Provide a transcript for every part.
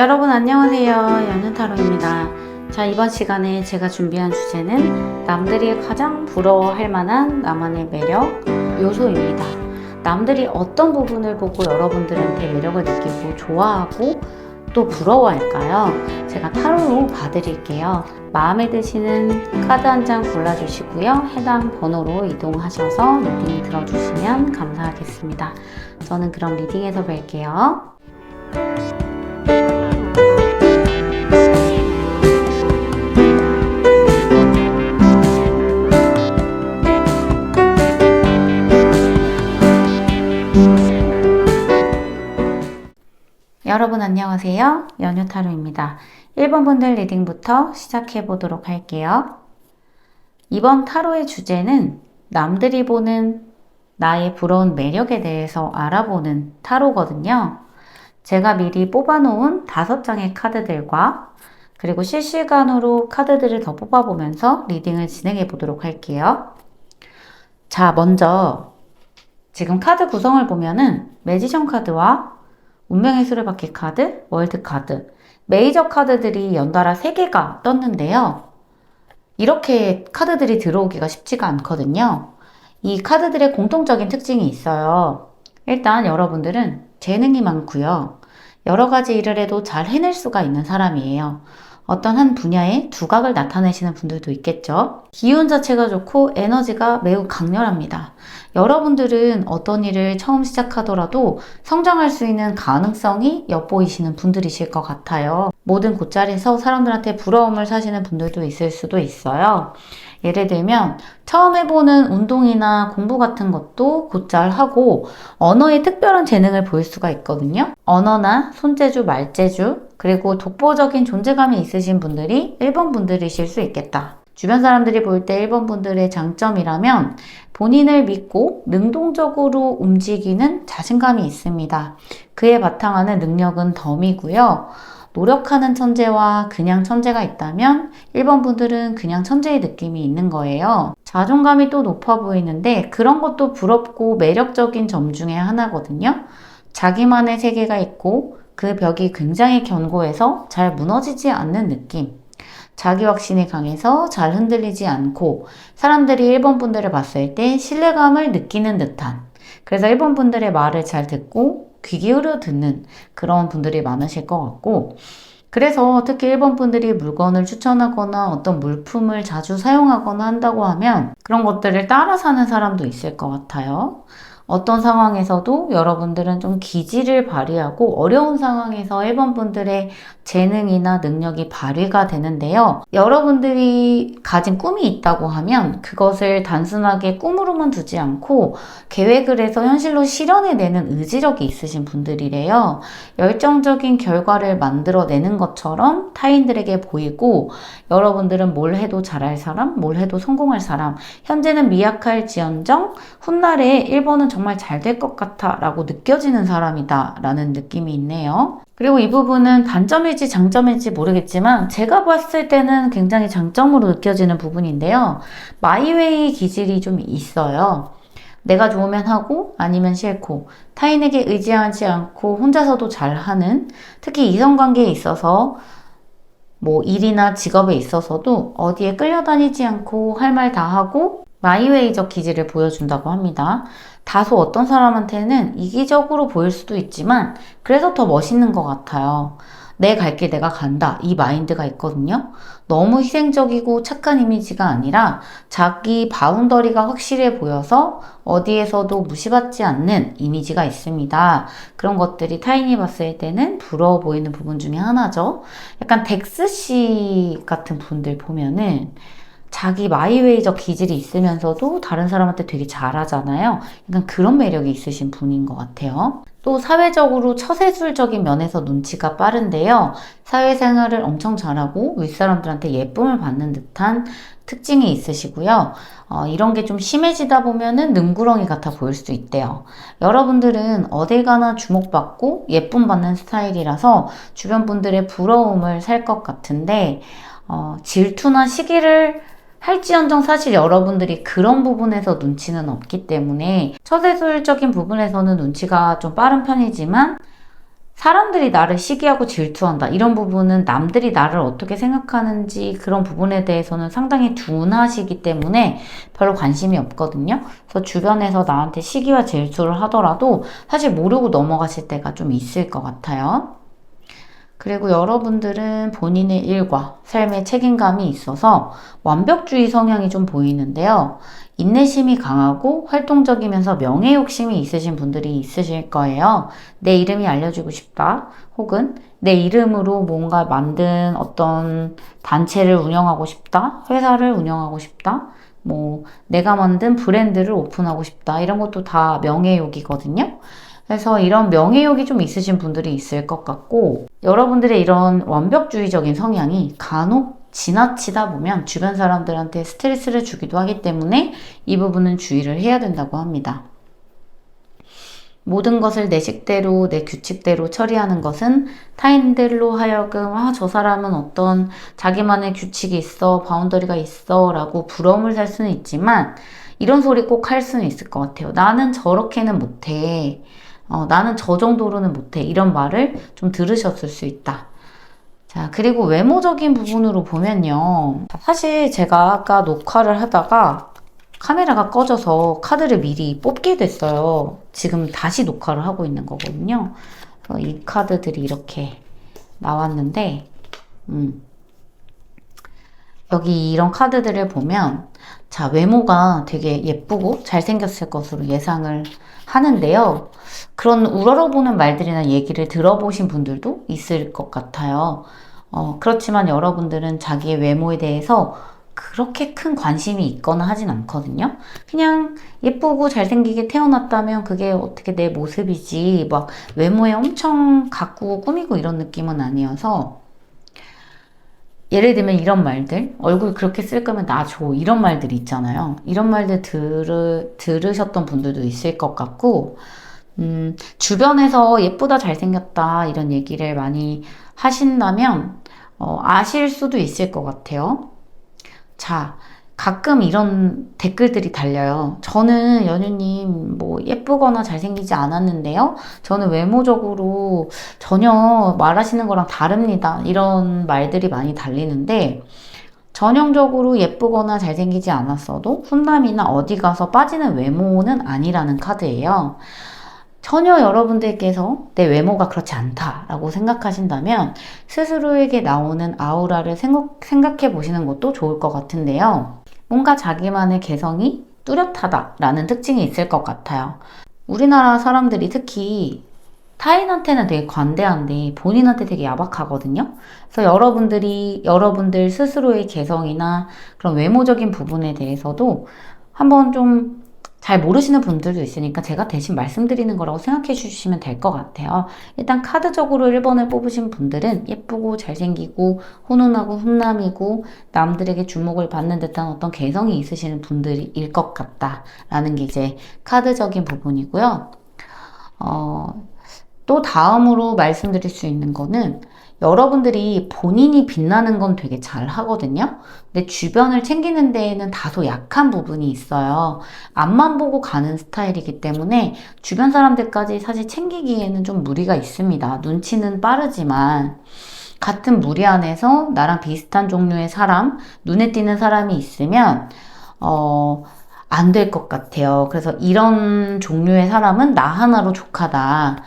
여러분 안녕하세요. 연유타로입니다. 자, 이번 시간에 제가 준비한 주제는 남들이 가장 부러워할 만한 나만의 매력 요소입니다. 남들이 어떤 부분을 보고 여러분들한테 매력을 느끼고 좋아하고 또 부러워할까요? 제가 타로로 봐드릴게요. 마음에 드시는 카드 한 장 골라주시고요. 해당 번호로 이동하셔서 리딩 들어주시면 감사하겠습니다. 저는 그럼 리딩에서 뵐게요. 여러분 안녕하세요. 연유타로입니다. 1번 분들 리딩부터 시작해 보도록 할게요. 이번 타로의 주제는 남들이 보는 나의 부러운 매력에 대해서 알아보는 타로거든요. 제가 미리 뽑아놓은 5장의 카드들과 그리고 실시간으로 카드들을 더 뽑아보면서 리딩을 진행해 보도록 할게요. 자, 먼저 지금 카드 구성을 보면은 매지션 카드와 운명의 수레바퀴 카드, 월드 카드, 메이저 카드들이 연달아 3개가 떴는데요. 이렇게 카드들이 들어오기가 쉽지가 않거든요. 이 카드들의 공통적인 특징이 있어요. 일단 여러분들은 재능이 많고요. 여러 가지 일을 해도 잘 해낼 수가 있는 사람이에요. 어떤 한 분야에 두각을 나타내시는 분들도 있겠죠. 기운 자체가 좋고 에너지가 매우 강렬합니다. 여러분들은 어떤 일을 처음 시작하더라도 성장할 수 있는 가능성이 엿보이시는 분들이실 것 같아요. 모든 곳자리에서 사람들한테 부러움을 사시는 분들도 있을 수도 있어요. 예를 들면 처음 해보는 운동이나 공부 같은 것도 곧잘 하고 언어에 특별한 재능을 보일 수가 있거든요. 언어나 손재주, 말재주, 그리고 독보적인 존재감이 있으신 분들이 1번 분들이실 수 있겠다. 주변 사람들이 볼 때 1번 분들의 장점이라면 본인을 믿고 능동적으로 움직이는 자신감이 있습니다. 그에 바탕하는 능력은 덤이고요. 노력하는 천재와 그냥 천재가 있다면 1번 분들은 그냥 천재의 느낌이 있는 거예요. 자존감이 또 높아 보이는데 그런 것도 부럽고 매력적인 점 중에 하나거든요. 자기만의 세계가 있고 그 벽이 굉장히 견고해서 잘 무너지지 않는 느낌. 자기 확신이 강해서 잘 흔들리지 않고 사람들이 1번 분들을 봤을 때 신뢰감을 느끼는 듯한, 그래서 1번 분들의 말을 잘 듣고 귀 기울여 듣는 그런 분들이 많으실 것 같고, 그래서 특히 1번 분들이 물건을 추천하거나 어떤 물품을 자주 사용하거나 한다고 하면 그런 것들을 따라 사는 사람도 있을 것 같아요. 어떤 상황에서도 여러분들은 좀 기지를 발휘하고 어려운 상황에서 1번 분들의 재능이나 능력이 발휘가 되는데요. 여러분들이 가진 꿈이 있다고 하면 그것을 단순하게 꿈으로만 두지 않고 계획을 해서 현실로 실현해내는 의지력이 있으신 분들이래요. 열정적인 결과를 만들어내는 것처럼 타인들에게 보이고, 여러분들은 뭘 해도 잘할 사람, 뭘 해도 성공할 사람, 현재는 미약할지언정 훗날에 1번은 정말 잘 될 것 같아 라고 느껴지는 사람이다 라는 느낌이 있네요. 그리고 이 부분은 단점일지 장점일지 모르겠지만 제가 봤을 때는 굉장히 장점으로 느껴지는 부분인데요. 마이웨이 기질이 좀 있어요. 내가 좋으면 하고 아니면 싫고, 타인에게 의지하지 않고 혼자서도 잘하는, 특히 이성관계에 있어서 뭐 일이나 직업에 있어서도 어디에 끌려다니지 않고 할 말 다 하고 마이웨이적 기질을 보여준다고 합니다. 다소 어떤 사람한테는 이기적으로 보일 수도 있지만 그래서 더 멋있는 것 같아요. 내 갈 길 내가 간다, 이 마인드가 있거든요. 너무 희생적이고 착한 이미지가 아니라 자기 바운더리가 확실해 보여서 어디에서도 무시받지 않는 이미지가 있습니다. 그런 것들이 타인이 봤을 때는 부러워 보이는 부분 중에 하나죠. 약간 덱스 씨 같은 분들 보면은 자기 마이웨이적 기질이 있으면서도 다른 사람한테 되게 잘하잖아요. 약간 그런 매력이 있으신 분인 것 같아요. 또 사회적으로 처세술적인 면에서 눈치가 빠른데요. 사회생활을 엄청 잘하고 윗사람들한테 예쁨을 받는 듯한 특징이 있으시고요. 이런 게 좀 심해지다 보면은 능구렁이 같아 보일 수도 있대요. 여러분들은 어딜 가나 주목받고 예쁨 받는 스타일이라서 주변 분들의 부러움을 살 것 같은데, 질투나 시기를 할지언정 사실 여러분들이 그런 부분에서 눈치는 없기 때문에 처세술적인 부분에서는 눈치가 좀 빠른 편이지만 사람들이 나를 시기하고 질투한다. 이런 부분은 남들이 나를 어떻게 생각하는지 그런 부분에 대해서는 상당히 둔하시기 때문에 별로 관심이 없거든요. 그래서 주변에서 나한테 시기와 질투를 하더라도 사실 모르고 넘어가실 때가 좀 있을 것 같아요. 그리고 여러분들은 본인의 일과 삶에 책임감이 있어서 완벽주의 성향이 좀 보이는데요. 인내심이 강하고 활동적이면서 명예 욕심이 있으신 분들이 있으실 거예요. 내 이름이 알려지고 싶다. 혹은 내 이름으로 뭔가 만든 어떤 단체를 운영하고 싶다. 회사를 운영하고 싶다. 뭐 내가 만든 브랜드를 오픈하고 싶다. 이런 것도 다 명예욕이거든요. 그래서 이런 명예욕이 좀 있으신 분들이 있을 것 같고, 여러분들의 이런 완벽주의적인 성향이 간혹 지나치다 보면 주변 사람들한테 스트레스를 주기도 하기 때문에 이 부분은 주의를 해야 된다고 합니다. 모든 것을 내 식대로, 내 규칙대로 처리하는 것은 타인들로 하여금, 저 사람은 어떤 자기만의 규칙이 있어, 바운더리가 있어, 라고 부러움을 살 수는 있지만, 이런 소리 꼭 할 수는 있을 것 같아요. 나는 저렇게는 못해. 나는 저 정도로는 못해. 이런 말을 좀 들으셨을 수 있다. 자, 그리고 외모적인 부분으로 보면요. 사실 제가 아까 녹화를 하다가 카메라가 꺼져서 카드를 미리 뽑게 됐어요. 지금 다시 녹화를 하고 있는 거거든요. 이 카드들이 이렇게 나왔는데, 여기 이런 카드들을 보면, 자, 외모가 되게 예쁘고 잘생겼을 것으로 예상을 하는데요. 그런 우러러보는 말들이나 얘기를 들어보신 분들도 있을 것 같아요. 그렇지만 여러분들은 자기의 외모에 대해서 그렇게 큰 관심이 있거나 하진 않거든요. 그냥 예쁘고 잘생기게 태어났다면 그게 어떻게 내 모습이지, 막 외모에 엄청 가꾸고 꾸미고 이런 느낌은 아니어서, 예를 들면 이런 말들, 얼굴 그렇게 쓸 거면 나 줘. 이런 말들이 있잖아요. 이런 말들 들으셨던 분들도 있을 것 같고, 주변에서 예쁘다, 잘생겼다, 이런 얘기를 많이 하신다면, 아실 수도 있을 것 같아요. 자, 가끔 이런 댓글들이 달려요. 저는 연유님 뭐 예쁘거나 잘생기지 않았는데요. 저는 외모적으로 전혀 말하시는 거랑 다릅니다. 이런 말들이 많이 달리는데 전형적으로 예쁘거나 잘생기지 않았어도 훈남이나 어디 가서 빠지는 외모는 아니라는 카드예요. 전혀 여러분들께서 내 외모가 그렇지 않다라고 생각하신다면 스스로에게 나오는 아우라를 생각해 보시는 것도 좋을 것 같은데요. 뭔가 자기만의 개성이 뚜렷하다라는 특징이 있을 것 같아요. 우리나라 사람들이 특히 타인한테는 되게 관대한데 본인한테 되게 야박하거든요. 그래서 여러분들 스스로의 개성이나 그런 외모적인 부분에 대해서도 한번 좀 잘 모르시는 분들도 있으니까 제가 대신 말씀드리는 거라고 생각해 주시면 될 것 같아요. 일단 카드적으로 1번을 뽑으신 분들은 예쁘고 잘생기고 훈훈하고 훈남이고 남들에게 주목을 받는 듯한 어떤 개성이 있으시는 분들일 것 같다라는 게 이제 카드적인 부분이고요. 또 다음으로 말씀드릴 수 있는 거는 여러분들이 본인이 빛나는 건 되게 잘 하거든요. 근데 주변을 챙기는 데에는 다소 약한 부분이 있어요. 앞만 보고 가는 스타일이기 때문에 주변 사람들까지 사실 챙기기에는 좀 무리가 있습니다. 눈치는 빠르지만 같은 무리 안에서 나랑 비슷한 종류의 사람, 눈에 띄는 사람이 있으면 안 될 것 같아요. 그래서 이런 종류의 사람은 나 하나로 족하다.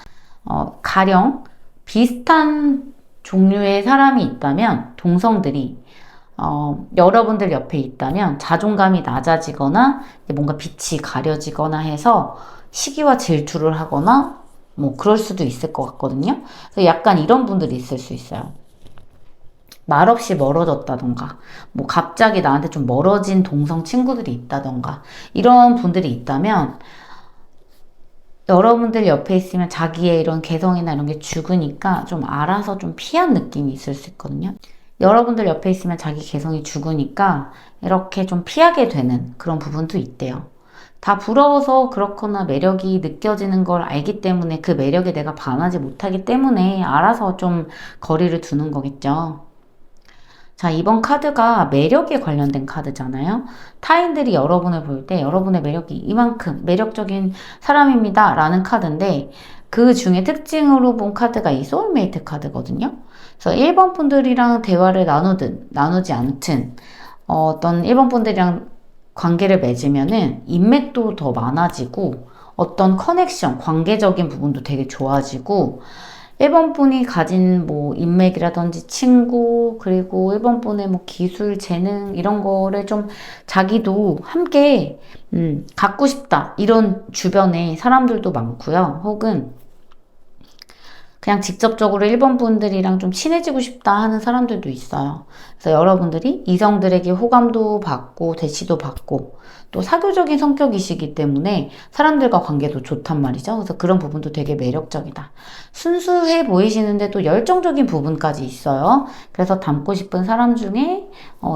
가령 비슷한 종류의 사람이 있다면 동성들이 여러분들 옆에 있다면 자존감이 낮아지거나 뭔가 빛이 가려지거나 해서 시기와 질투를 하거나 뭐 그럴 수도 있을 것 같거든요. 그래서 약간 이런 분들이 있을 수 있어요. 말없이 멀어졌다던가 뭐 갑자기 나한테 좀 멀어진 동성 친구들이 있다던가 이런 분들이 있다면 여러분들 옆에 있으면 자기의 이런 개성이나 이런 게 죽으니까 좀 알아서 좀 피한 느낌이 있을 수 있거든요. 여러분들 옆에 있으면 자기 개성이 죽으니까 이렇게 좀 피하게 되는 그런 부분도 있대요. 다 부러워서 그렇거나 매력이 느껴지는 걸 알기 때문에 그 매력에 내가 반하지 못하기 때문에 알아서 좀 거리를 두는 거겠죠. 자, 이번 카드가 매력에 관련된 카드잖아요. 타인들이 여러분을 볼 때 여러분의 매력이 이만큼 매력적인 사람입니다. 라는 카드인데, 그 중에 특징으로 본 카드가 이 소울메이트 카드거든요. 그래서 1번 분들이랑 대화를 나누든 나누지 않든 어떤 1번 분들이랑 관계를 맺으면은 인맥도 더 많아지고 어떤 커넥션, 관계적인 부분도 되게 좋아지고 1번 분이 가진 뭐 인맥이라든지 친구, 그리고 1번 분의 뭐 기술, 재능 이런 거를 좀 자기도 함께 갖고 싶다 이런 주변에 사람들도 많고요. 혹은 그냥 직접적으로 1번 분들이랑 좀 친해지고 싶다 하는 사람들도 있어요. 그래서 여러분들이 이성들에게 호감도 받고 대시도 받고 또 사교적인 성격이시기 때문에 사람들과 관계도 좋단 말이죠. 그래서 그런 부분도 되게 매력적이다. 순수해 보이시는데 또 열정적인 부분까지 있어요. 그래서 닮고 싶은 사람 중에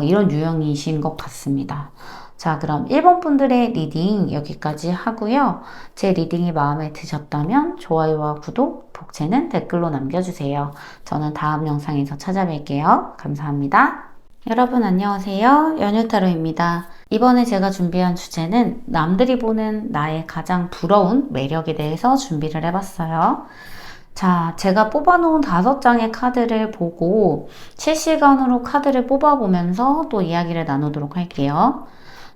이런 유형이신 것 같습니다. 자, 그럼 1번 분들의 리딩 여기까지 하고요. 제 리딩이 마음에 드셨다면 좋아요와 구독, 복채는 댓글로 남겨주세요. 저는 다음 영상에서 찾아뵐게요. 감사합니다. 여러분 안녕하세요. 연유타로입니다. 이번에 제가 준비한 주제는 남들이 보는 나의 가장 부러운 매력에 대해서 준비를 해봤어요. 자, 제가 뽑아놓은 5장의 카드를 보고 실시간으로 카드를 뽑아보면서 또 이야기를 나누도록 할게요.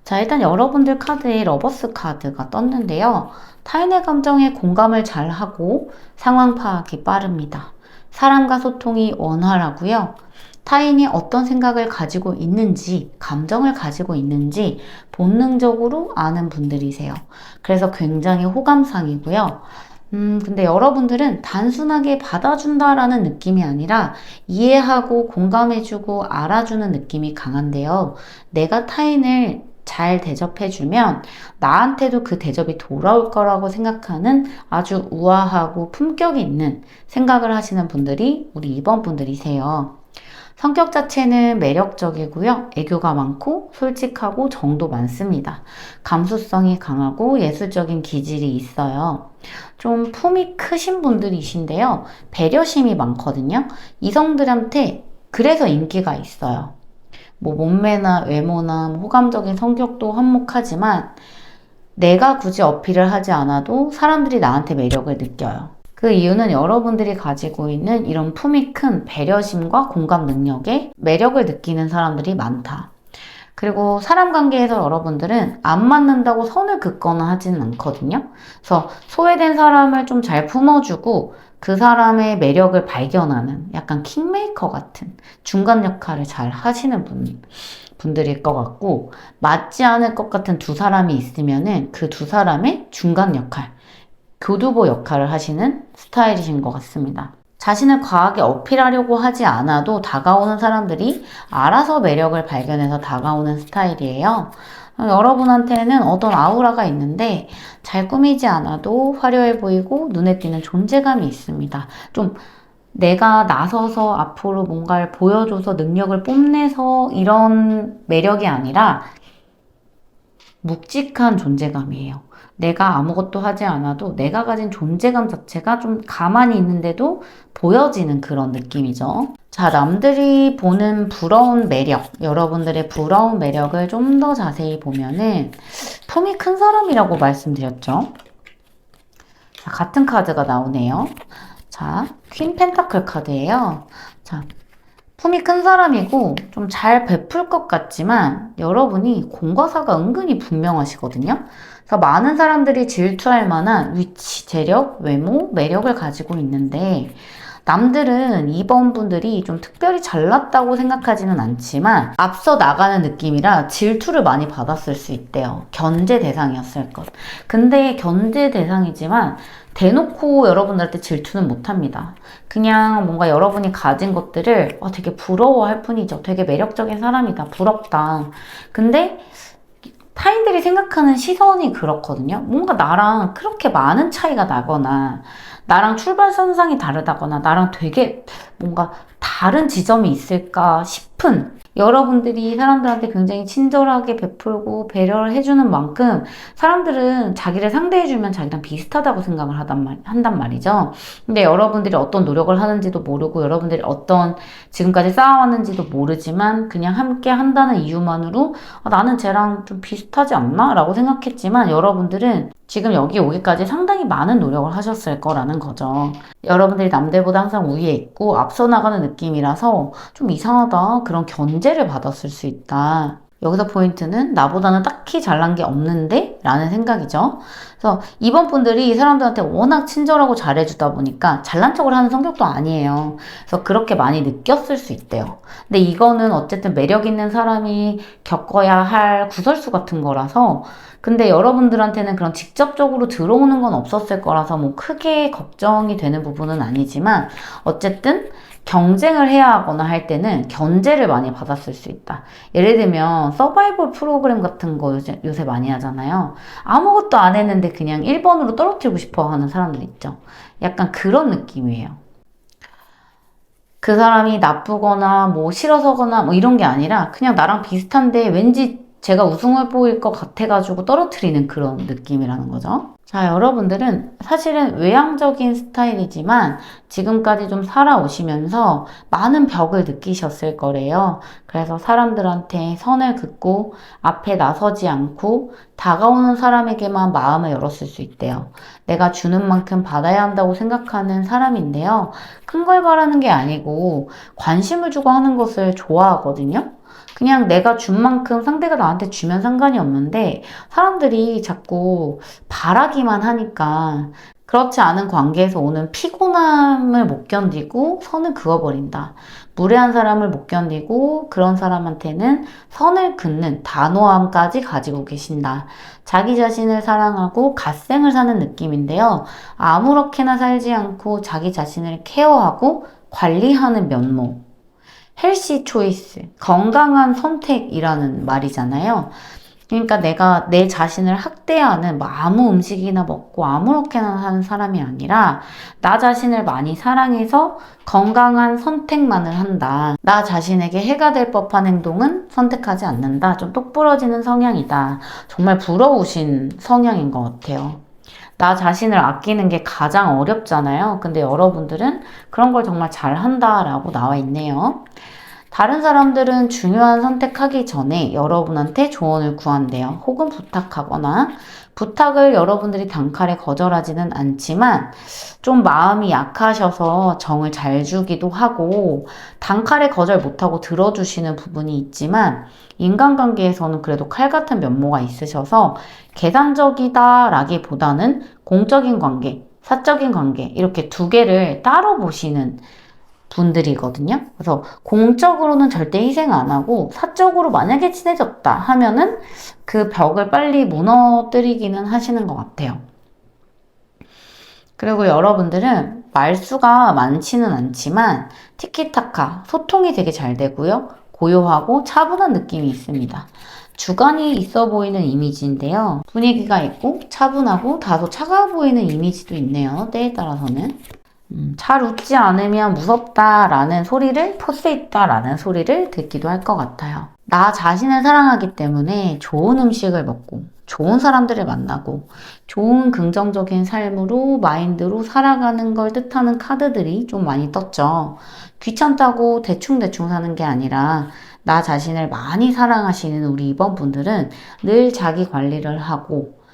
자, 일단 여러분들 카드에 러버스 카드가 떴는데요. 타인의 감정에 공감을 잘 하고 상황 파악이 빠릅니다. 사람과 소통이 원활하고요. 타인이 어떤 생각을 가지고 있는지, 감정을 가지고 있는지 본능적으로 아는 분들이세요. 그래서 굉장히 호감상이고요. 근데 여러분들은 단순하게 받아준다라는 느낌이 아니라 이해하고 공감해주고 알아주는 느낌이 강한데요. 내가 타인을 잘 대접해주면 나한테도 그 대접이 돌아올 거라고 생각하는 아주 우아하고 품격이 있는 생각을 하시는 분들이 우리 2번 분들이세요. 성격 자체는 매력적이고요. 애교가 많고 솔직하고 정도 많습니다. 감수성이 강하고 예술적인 기질이 있어요. 좀 품이 크신 분들이신데요. 배려심이 많거든요. 이성들한테 그래서 인기가 있어요. 뭐 몸매나 외모나 호감적인 성격도 한몫하지만 내가 굳이 어필을 하지 않아도 사람들이 나한테 매력을 느껴요. 그 이유는 여러분들이 가지고 있는 이런 품이 큰 배려심과 공감 능력에 매력을 느끼는 사람들이 많다. 그리고 사람 관계에서 여러분들은 안 맞는다고 선을 긋거나 하지는 않거든요. 그래서 소외된 사람을 좀 잘 품어주고 그 사람의 매력을 발견하는 약간 킹메이커 같은 중간 역할을 잘 하시는 분들일 것 같고, 맞지 않을 것 같은 두 사람이 있으면은 그 두 사람의 중간 역할, 교두보 역할을 하시는 스타일이신 것 같습니다. 자신을 과하게 어필하려고 하지 않아도 다가오는 사람들이 알아서 매력을 발견해서 다가오는 스타일이에요. 여러분한테는 어떤 아우라가 있는데 잘 꾸미지 않아도 화려해 보이고 눈에 띄는 존재감이 있습니다. 좀 내가 나서서 앞으로 뭔가를 보여줘서 능력을 뽐내서 이런 매력이 아니라 묵직한 존재감이에요. 내가 아무것도 하지 않아도 내가 가진 존재감 자체가 좀 가만히 있는데도 보여지는 그런 느낌이죠. 자, 남들이 보는 부러운 매력, 여러분들의 부러운 매력을 좀 더 자세히 보면은 품이 큰 사람이라고 말씀드렸죠. 자, 같은 카드가 나오네요. 자, 퀸 펜타클 카드예요. 자, 품이 큰 사람이고 좀 잘 베풀 것 같지만 여러분이 공과사가 은근히 분명하시거든요. 그래서 많은 사람들이 질투할 만한 위치, 재력, 외모, 매력을 가지고 있는데 남들은 2번 분들이 좀 특별히 잘났다고 생각하지는 않지만 앞서 나가는 느낌이라 질투를 많이 받았을 수 있대요. 견제 대상이었을 것. 근데 견제 대상이지만 대놓고 여러분들한테 질투는 못합니다. 그냥 뭔가 여러분이 가진 것들을 되게 부러워할 뿐이죠. 되게 매력적인 사람이다. 부럽다. 근데 타인들이 생각하는 시선이 그렇거든요. 뭔가 나랑 그렇게 많은 차이가 나거나 나랑 출발선상이 다르다거나 나랑 되게 뭔가 다른 지점이 있을까 싶은, 여러분들이 사람들한테 굉장히 친절하게 베풀고 배려를 해주는 만큼 사람들은 자기를 상대해주면 자기랑 비슷하다고 생각을 한단 말이죠. 근데 여러분들이 어떤 노력을 하는지도 모르고 여러분들이 어떤 지금까지 쌓아왔는지도 모르지만 그냥 함께 한다는 이유만으로 나는 쟤랑 좀 비슷하지 않나? 라고 생각했지만 여러분들은 지금 여기 오기까지 상당히 많은 노력을 하셨을 거라는 거죠. 여러분들이 남들보다 항상 우위에 있고 앞서 나가는 느낌이라서 좀 이상하다. 그런 견제를 받았을 수 있다. 여기서 포인트는 나보다는 딱히 잘난 게 없는데? 라는 생각이죠. 그래서 이번 분들이 이 사람들한테 워낙 친절하고 잘해주다 보니까 잘난 척을 하는 성격도 아니에요. 그래서 그렇게 많이 느꼈을 수 있대요. 근데 이거는 어쨌든 매력 있는 사람이 겪어야 할 구설수 같은 거라서 근데 여러분들한테는 그런 직접적으로 들어오는 건 없었을 거라서 뭐 크게 걱정이 되는 부분은 아니지만 어쨌든 경쟁을 해야 하거나 할 때는 견제를 많이 받았을 수 있다. 예를 들면 서바이벌 프로그램 같은 거 요새 많이 하잖아요. 아무것도 안 했는데 그냥 1번으로 떨어뜨리고 싶어 하는 사람들 있죠. 약간 그런 느낌이에요. 그 사람이 나쁘거나 뭐 싫어서거나 뭐 이런 게 아니라 그냥 나랑 비슷한데 왠지 제가 우승을 보일 것 같아가지고 떨어뜨리는 그런 느낌이라는 거죠. 자, 여러분들은 사실은 외향적인 스타일이지만 지금까지 좀 살아오시면서 많은 벽을 느끼셨을 거래요. 그래서 사람들한테 선을 긋고 앞에 나서지 않고 다가오는 사람에게만 마음을 열었을 수 있대요. 내가 주는 만큼 받아야 한다고 생각하는 사람인데요. 큰 걸 바라는 게 아니고 관심을 주고 하는 것을 좋아하거든요. 그냥 내가 준 만큼 상대가 나한테 주면 상관이 없는데 사람들이 자꾸 바라기만 하니까 그렇지 않은 관계에서 오는 피곤함을 못 견디고 선을 그어버린다. 무례한 사람을 못 견디고 그런 사람한테는 선을 긋는 단호함까지 가지고 계신다. 자기 자신을 사랑하고 갓생을 사는 느낌인데요. 아무렇게나 살지 않고 자기 자신을 케어하고 관리하는 면모. 헬시 초이스, 건강한 선택이라는 말이잖아요. 그러니까 내가 내 자신을 학대하는 뭐 아무 음식이나 먹고 아무렇게나 하는 사람이 아니라 나 자신을 많이 사랑해서 건강한 선택만을 한다. 나 자신에게 해가 될 법한 행동은 선택하지 않는다. 좀 똑부러지는 성향이다. 정말 부러우신 성향인 것 같아요. 나 자신을 아끼는 게 가장 어렵잖아요. 근데 여러분들은 그런 걸 정말 잘한다라고 나와 있네요. 다른 사람들은 중요한 선택하기 전에 여러분한테 조언을 구한대요. 혹은 부탁하거나 부탁을 여러분들이 단칼에 거절하지는 않지만 좀 마음이 약하셔서 정을 잘 주기도 하고 단칼에 거절 못하고 들어주시는 부분이 있지만 인간관계에서는 그래도 칼 같은 면모가 있으셔서 계산적이다라기보다는 공적인 관계, 사적인 관계 이렇게 두 개를 따로 보시는 분들이거든요. 그래서 공적으로는 절대 희생 안 하고 사적으로 만약에 친해졌다 하면은 그 벽을 빨리 무너뜨리기는 하시는 것 같아요. 그리고 여러분들은 말수가 많지는 않지만 티키타카, 소통이 되게 잘 되고요. 고요하고 차분한 느낌이 있습니다. 주관이 있어 보이는 이미지인데요. 분위기가 있고 차분하고 다소 차가워 보이는 이미지도 있네요. 때에 따라서는. 잘 웃지 않으면 무섭다라는 소리를, 포스 있다라는 소리를 듣기도 할 것 같아요. 나 자신을 사랑하기 때문에 좋은 음식을 먹고, 좋은 사람들을 만나고, 좋은 긍정적인 삶으로, 마인드로 살아가는 걸 뜻하는 카드들이 좀 많이 떴죠. 귀찮다고 대충대충 사는 게 아니라, 나 자신을 많이 사랑하시는 우리 이번 분들은 늘 자기 관리를 하고,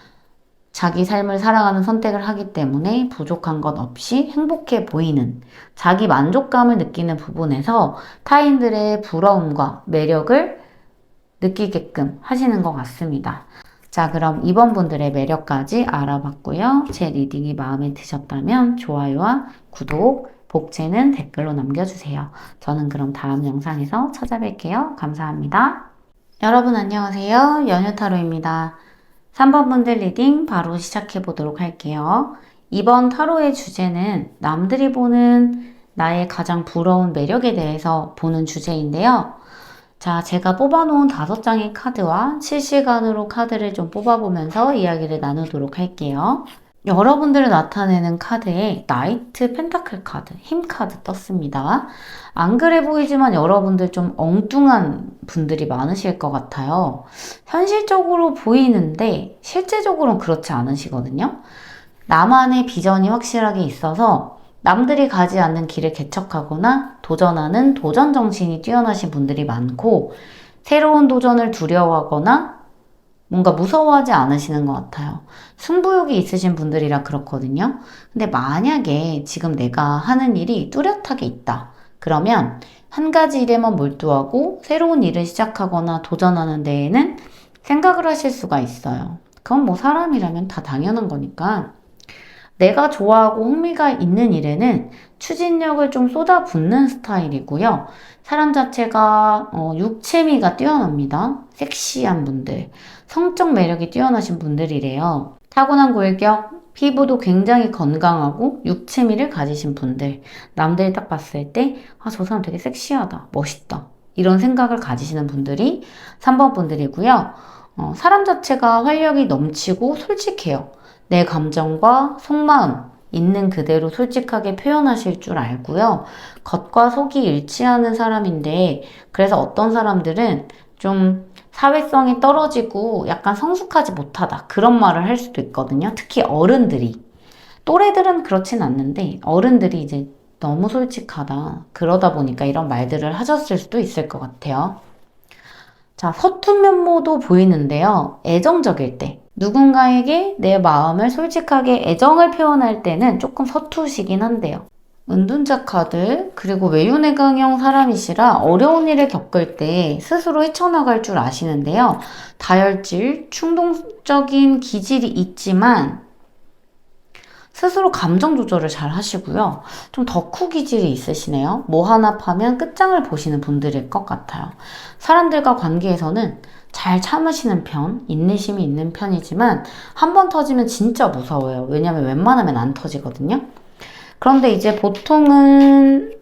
자기 삶을 살아가는 선택을 하기 때문에 부족한 것 없이 행복해 보이는 자기 만족감을 느끼는 부분에서 타인들의 부러움과 매력을 느끼게끔 하시는 것 같습니다. 자, 그럼 이번 분들의 매력까지 알아봤고요. 제 리딩이 마음에 드셨다면 좋아요와 구독, 복채는 댓글로 남겨주세요. 저는 그럼 다음 영상에서 찾아뵐게요. 감사합니다. 여러분 안녕하세요. 연유타로입니다. 3번 분들 리딩 바로 시작해 보도록 할게요. 이번 타로의 주제는 남들이 보는 나의 가장 부러운 매력에 대해서 보는 주제인데요. 자, 제가 뽑아놓은 5장의 카드와 실시간으로 카드를 좀 뽑아보면서 이야기를 나누도록 할게요. 여러분들을 나타내는 카드에 나이트 펜타클 카드, 힘 카드 떴습니다. 안 그래 보이지만 여러분들 좀 엉뚱한 분들이 많으실 것 같아요. 현실적으로 보이는데 실제적으로는 그렇지 않으시거든요. 나만의 비전이 확실하게 있어서 남들이 가지 않는 길을 개척하거나 도전하는 도전 정신이 뛰어나신 분들이 많고 새로운 도전을 두려워하거나 뭔가 무서워하지 않으시는 것 같아요. 승부욕이 있으신 분들이라 그렇거든요. 근데 만약에 지금 내가 하는 일이 뚜렷하게 있다. 그러면 한 가지 일에만 몰두하고 새로운 일을 시작하거나 도전하는 데에는 생각을 하실 수가 있어요. 그건 뭐 사람이라면 다 당연한 거니까. 내가 좋아하고 흥미가 있는 일에는 추진력을 좀 쏟아붓는 스타일이고요. 사람 자체가 육체미가 뛰어납니다. 섹시한 분들, 성적 매력이 뛰어나신 분들이래요. 타고난 골격, 피부도 굉장히 건강하고 육체미를 가지신 분들. 남들이 딱 봤을 때, 아, 저 사람 되게 섹시하다, 멋있다. 이런 생각을 가지시는 분들이 3번 분들이고요. 사람 자체가 활력이 넘치고 솔직해요. 내 감정과 속마음 있는 그대로 솔직하게 표현하실 줄 알고요. 겉과 속이 일치하는 사람인데, 그래서 어떤 사람들은 좀 사회성이 떨어지고 약간 성숙하지 못하다. 그런 말을 할 수도 있거든요. 특히 어른들이. 또래들은 그렇진 않는데, 어른들이 이제 너무 솔직하다. 그러다 보니까 이런 말들을 하셨을 수도 있을 것 같아요. 자, 서툰 면모도 보이는데요. 애정적일 때. 누군가에게 내 마음을 솔직하게 애정을 표현할 때는 조금 서투시긴 한데요. 은둔자 카드, 그리고 외유내강형 사람이시라 어려운 일을 겪을 때 스스로 헤쳐나갈 줄 아시는데요. 다혈질, 충동적인 기질이 있지만 스스로 감정 조절을 잘 하시고요. 좀 덕후 기질이 있으시네요. 뭐 하나 파면 끝장을 보시는 분들일 것 같아요. 사람들과 관계에서는 잘 참으시는 편, 인내심이 있는 편이지만 한 번 터지면 진짜 무서워요. 왜냐면 웬만하면 안 터지거든요. 그런데 이제 보통은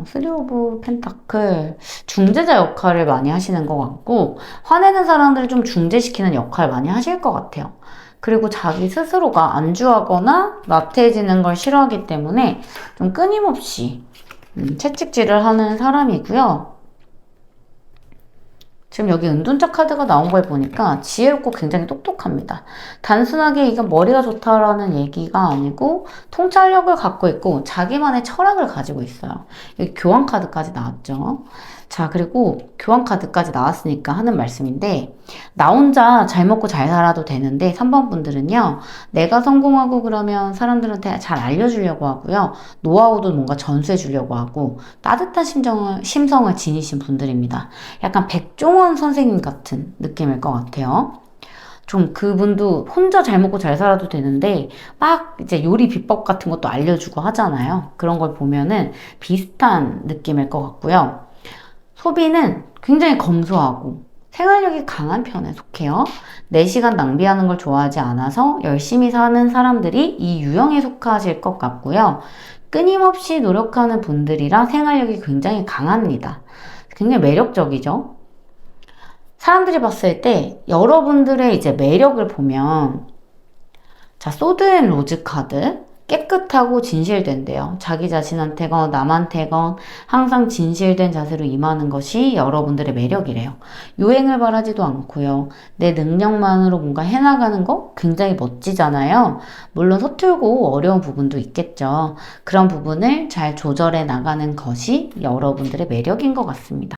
쓰리 오브 펜타클 중재자 역할을 많이 하시는 것 같고 화내는 사람들을 좀 중재시키는 역할 많이 하실 것 같아요. 그리고 자기 스스로가 안주하거나 나태해지는 걸 싫어하기 때문에 좀 끊임없이 채찍질을 하는 사람이고요. 지금 여기 은둔자 카드가 나온 걸 보니까 지혜롭고 굉장히 똑똑합니다. 단순하게 이건 머리가 좋다라는 얘기가 아니고 통찰력을 갖고 있고 자기만의 철학을 가지고 있어요. 여기 교환 카드까지 나왔죠. 자, 그리고 교환 카드까지 나왔으니까 하는 말씀인데 나 혼자 잘 먹고 잘 살아도 되는데 3번 분들은요. 내가 성공하고 그러면 사람들한테 잘 알려주려고 하고요. 노하우도 뭔가 전수해 주려고 하고 따뜻한 심성을 지니신 분들입니다. 약간 백종원 선생님 같은 느낌일 것 같아요. 좀 그분도 혼자 잘 먹고 잘 살아도 되는데 막 이제 요리 비법 같은 것도 알려주고 하잖아요. 그런 걸 보면은 비슷한 느낌일 것 같고요. 소비는 굉장히 검소하고 생활력이 강한 편에 속해요. 내 시간 낭비하는 걸 좋아하지 않아서 열심히 사는 사람들이 이 유형에 속하실 것 같고요. 끊임없이 노력하는 분들이라 생활력이 굉장히 강합니다. 굉장히 매력적이죠. 사람들이 봤을 때 여러분들의 이제 매력을 보면 자, 소드 앤 로즈 카드 깨끗하고 진실된대요. 자기 자신한테건 남한테건 항상 진실된 자세로 임하는 것이 여러분들의 매력이래요. 유행을 바라지도 않고요. 내 능력만으로 뭔가 해나가는 거 굉장히 멋지잖아요. 물론 서툴고 어려운 부분도 있겠죠. 그런 부분을 잘 조절해 나가는 것이 여러분들의 매력인 것 같습니다.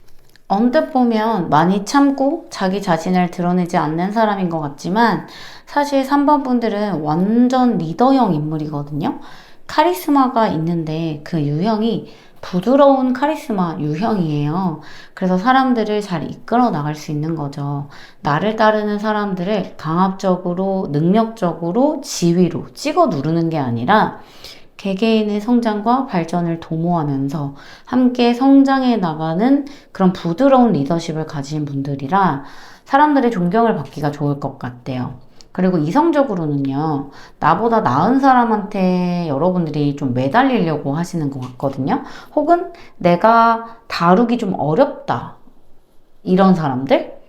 언뜻 보면 많이 참고 자기 자신을 드러내지 않는 사람인 것 같지만 사실 3번 분들은 완전 리더형 인물이거든요. 카리스마가 있는데 그 유형이 부드러운 카리스마 유형이에요. 그래서 사람들을 잘 이끌어 나갈 수 있는 거죠. 나를 따르는 사람들을 강압적으로, 능력적으로, 지위로 찍어 누르는 게 아니라 개개인의 성장과 발전을 도모하면서 함께 성장해 나가는 그런 부드러운 리더십을 가진 분들이라 사람들의 존경을 받기가 좋을 것 같아요. 그리고 이성적으로는요, 나보다 나은 사람한테 여러분들이 좀 매달리려고 하시는 것 같거든요. 혹은 내가 다루기 좀 어렵다. 이런 사람들?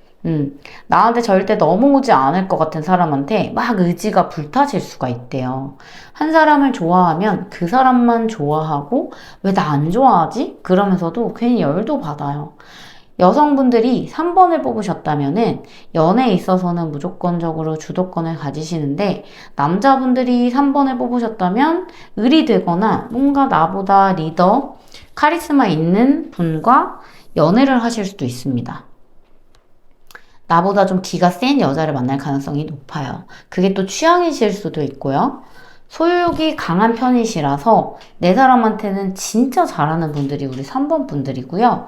나한테 절대 넘어오지 않을 것 같은 사람한테 막 의지가 불타실 수가 있대요. 한 사람을 좋아하면 그 사람만 좋아하고 왜 나 안 좋아하지? 그러면서도 괜히 열도 받아요. 여성분들이 3번을 뽑으셨다면은 연애에 있어서는 무조건적으로 주도권을 가지시는데 남자분들이 3번을 뽑으셨다면 을이 되거나 뭔가 나보다 리더, 카리스마 있는 분과 연애를 하실 수도 있습니다. 나보다 좀 기가 센 여자를 만날 가능성이 높아요. 그게 또 취향이실 수도 있고요. 소유욕이 강한 편이시라서 내 사람한테는 진짜 잘하는 분들이 우리 3번 분들이고요.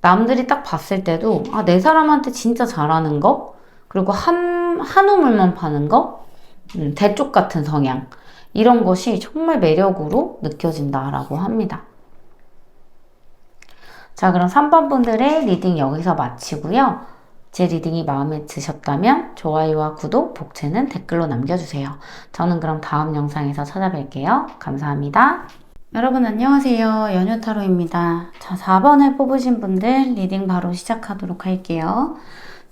남들이 딱 봤을 때도 내 사람한테 진짜 잘하는 거, 그리고 한 우물만 파는 거, 대쪽 같은 성향, 이런 것이 정말 매력으로 느껴진다라고 합니다. 자, 그럼 3번 분들의 리딩 여기서 마치고요. 제 리딩이 마음에 드셨다면 좋아요와 구독, 복채는 댓글로 남겨주세요. 저는 그럼 다음 영상에서 찾아뵐게요. 감사합니다. 여러분 안녕하세요. 연유타로입니다. 자, 4번을 뽑으신 분들 리딩 바로 시작하도록 할게요.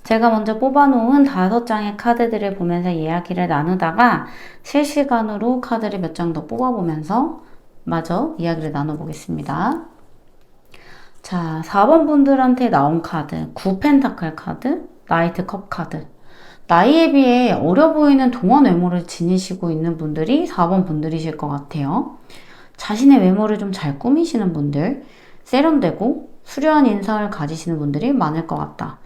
제가 먼저 뽑아놓은 5장의 카드들을 보면서 이야기를 나누다가 실시간으로 카드를 몇 장 더 뽑아보면서 마저 이야기를 나눠보겠습니다. 자, 4번 분들한테 나온 카드, 9펜타클 카드, 나이트 컵 카드. 나이에 비해 어려 보이는 동안 외모를 지니시고 있는 분들이 4번 분들이실 것 같아요. 자신의 외모를 좀 잘 꾸미시는 분들, 세련되고 수려한 인상을 가지시는 분들이 많을 것 같다.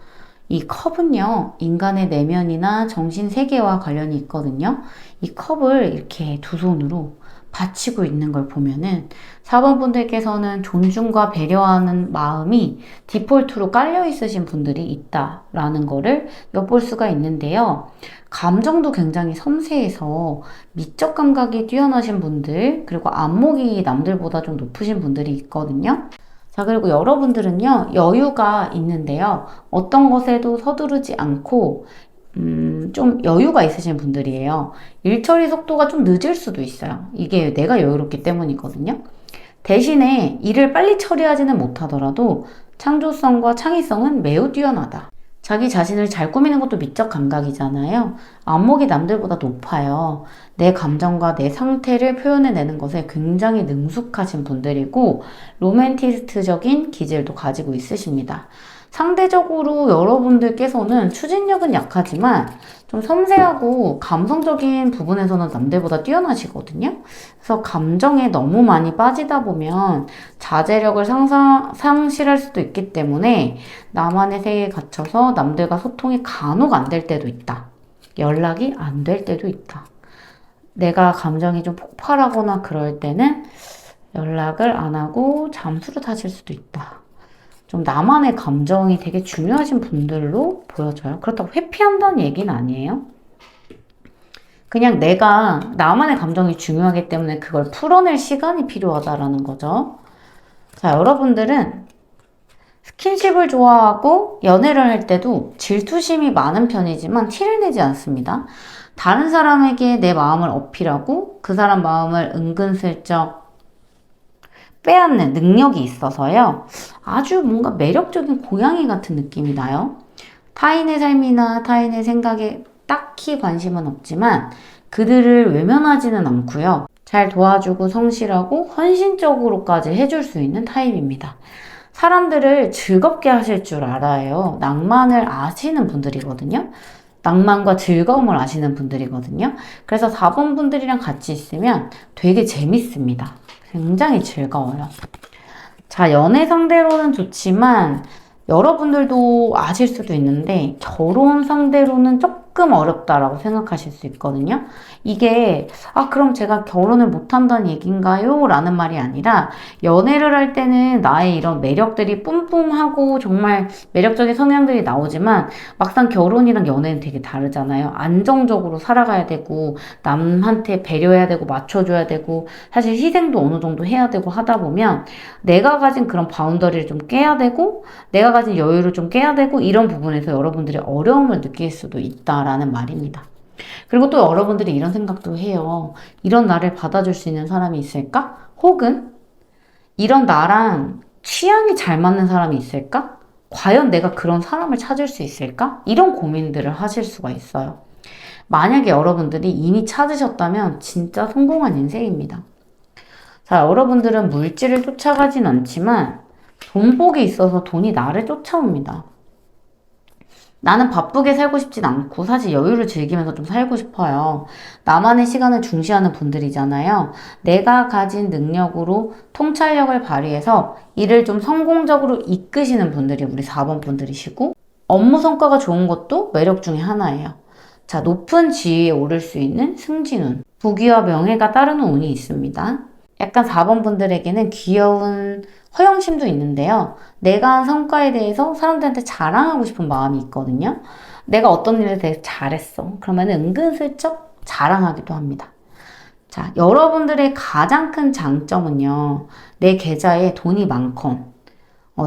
이 컵은요, 인간의 내면이나 정신 세계와 관련이 있거든요. 이 컵을 이렇게 두 손으로 받치고 있는 걸 보면은 4번 분들께서는 존중과 배려하는 마음이 디폴트로 깔려 있으신 분들이 있다라는 거를 엿볼 수가 있는데요. 감정도 굉장히 섬세해서 미적 감각이 뛰어나신 분들, 그리고 안목이 남들보다 좀 높으신 분들이 있거든요. 자, 그리고 여러분들은요, 여유가 있는데요. 어떤 것에도 서두르지 않고 좀 여유가 있으신 분들이에요. 일 처리 속도가 좀 늦을 수도 있어요. 이게 내가 여유롭기 때문이거든요. 대신에 일을 빨리 처리하지는 못하더라도 창조성과 창의성은 매우 뛰어나다. 자기 자신을 잘 꾸미는 것도 미적 감각이잖아요. 안목이 남들보다 높아요. 내 감정과 내 상태를 표현해내는 것에 굉장히 능숙하신 분들이고 로맨티스트적인 기질도 가지고 있으십니다. 상대적으로 여러분들께서는 추진력은 약하지만 좀 섬세하고 감성적인 부분에서는 남들보다 뛰어나시거든요. 그래서 감정에 너무 많이 빠지다 보면 자제력을 상실할 수도 있기 때문에 나만의 세계에 갇혀서 남들과 소통이 간혹 안 될 때도 있다. 연락이 안 될 때도 있다. 내가 감정이 좀 폭발하거나 그럴 때는 연락을 안 하고 잠수를 타실 수도 있다. 좀 나만의 감정이 되게 중요하신 분들로 보여져요. 그렇다고 회피한다는 얘기는 아니에요. 그냥 내가 나만의 감정이 중요하기 때문에 그걸 풀어낼 시간이 필요하다라는 거죠. 자, 여러분들은 스킨십을 좋아하고 연애를 할 때도 질투심이 많은 편이지만 티를 내지 않습니다. 다른 사람에게 내 마음을 어필하고 그 사람 마음을 은근슬쩍 빼앗는 능력이 있어서요. 아주 뭔가 매력적인 고양이 같은 느낌이 나요. 타인의 삶이나 타인의 생각에 딱히 관심은 없지만 그들을 외면하지는 않고요. 잘 도와주고 성실하고 헌신적으로까지 해줄 수 있는 타입입니다. 사람들을 즐겁게 하실 줄 알아요. 낭만을 아시는 분들이거든요. 낭만과 즐거움을 아시는 분들이거든요. 그래서 4번 분들이랑 같이 있으면 되게 재밌습니다. 굉장히 즐거워요. 자, 연애 상대로는 좋지만 여러분들도 아실 수도 있는데 결혼 상대로는 조금 어렵다라고 생각하실 수 있거든요. 이게 그럼 제가 결혼을 못한다는 얘기인가요? 라는 말이 아니라 연애를 할 때는 나의 이런 매력들이 뿜뿜하고 정말 매력적인 성향들이 나오지만 막상 결혼이랑 연애는 되게 다르잖아요. 안정적으로 살아가야 되고 남한테 배려해야 되고 맞춰줘야 되고 사실 희생도 어느 정도 해야 되고 하다 보면 내가 가진 그런 바운더리를 좀 깨야 되고 내가 가진 여유를 좀 깨야 되고 이런 부분에서 여러분들이 어려움을 느낄 수도 있다라는 말입니다. 그리고 또 여러분들이 이런 생각도 해요. 이런 나를 받아줄 수 있는 사람이 있을까? 혹은 이런 나랑 취향이 잘 맞는 사람이 있을까? 과연 내가 그런 사람을 찾을 수 있을까? 이런 고민들을 하실 수가 있어요. 만약에 여러분들이 이미 찾으셨다면 진짜 성공한 인생입니다. 자, 여러분들은 물질을 쫓아가진 않지만 돈복이 있어서 돈이 나를 쫓아옵니다. 나는 바쁘게 살고 싶진 않고 사실 여유를 즐기면서 좀 살고 싶어요. 나만의 시간을 중시하는 분들이잖아요. 내가 가진 능력으로 통찰력을 발휘해서 일을 좀 성공적으로 이끄시는 분들이 우리 4번 분들이시고 업무 성과가 좋은 것도 매력 중에 하나예요. 자, 높은 지위에 오를 수 있는 승진운. 부귀와 명예가 따르는 운이 있습니다. 약간 4번 분들에게는 귀여운 허영심도 있는데요. 내가 한 성과에 대해서 사람들한테 자랑하고 싶은 마음이 있거든요. 내가 어떤 일에 대해서 잘했어. 그러면 은근슬쩍 자랑하기도 합니다. 자, 여러분들의 가장 큰 장점은요. 내 계좌에 돈이 많건,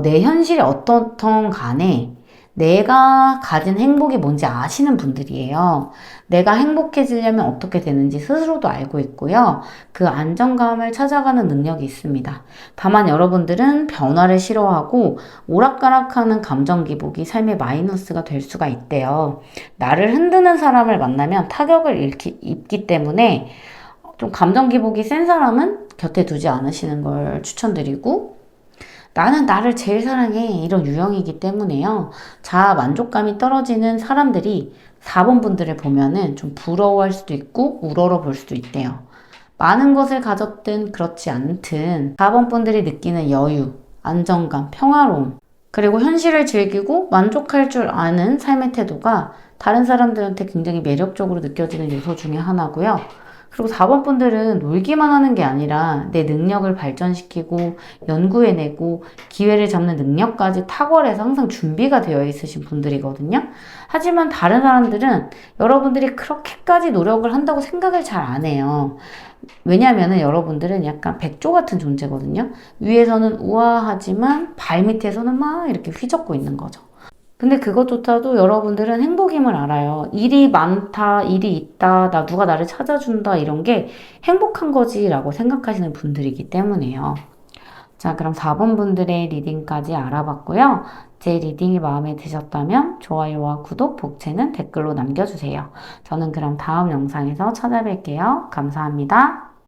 내 현실이 어떻든 간에 내가 가진 행복이 뭔지 아시는 분들이에요. 내가 행복해지려면 어떻게 되는지 스스로도 알고 있고요. 그 안정감을 찾아가는 능력이 있습니다. 다만 여러분들은 변화를 싫어하고 오락가락하는 감정 기복이 삶의 마이너스가 될 수가 있대요. 나를 흔드는 사람을 만나면 타격을 입기 때문에 좀 감정 기복이 센 사람은 곁에 두지 않으시는 걸 추천드리고, 나는 나를 제일 사랑해. 이런 유형이기 때문에요. 자아 만족감이 떨어지는 사람들이 4번 분들을 보면은 좀 부러워할 수도 있고 우러러 볼 수도 있대요. 많은 것을 가졌든 그렇지 않든 4번 분들이 느끼는 여유, 안정감, 평화로움, 그리고 현실을 즐기고 만족할 줄 아는 삶의 태도가 다른 사람들한테 굉장히 매력적으로 느껴지는 요소 중에 하나고요. 그리고 4번 분들은 놀기만 하는 게 아니라 내 능력을 발전시키고 연구해내고 기회를 잡는 능력까지 탁월해서 항상 준비가 되어 있으신 분들이거든요. 하지만 다른 사람들은 여러분들이 그렇게까지 노력을 한다고 생각을 잘 안 해요. 왜냐면은 여러분들은 약간 백조 같은 존재거든요. 위에서는 우아하지만 발 밑에서는 막 이렇게 휘젓고 있는 거죠. 근데 그것조차도 여러분들은 행복임을 알아요. 일이 많다, 일이 있다, 누가 나를 찾아준다, 이런 게 행복한 거지라고 생각하시는 분들이기 때문에요. 자, 그럼 4번 분들의 리딩까지 알아봤고요. 제 리딩이 마음에 드셨다면 좋아요와 구독, 복채는 댓글로 남겨주세요. 저는 그럼 다음 영상에서 찾아뵐게요. 감사합니다.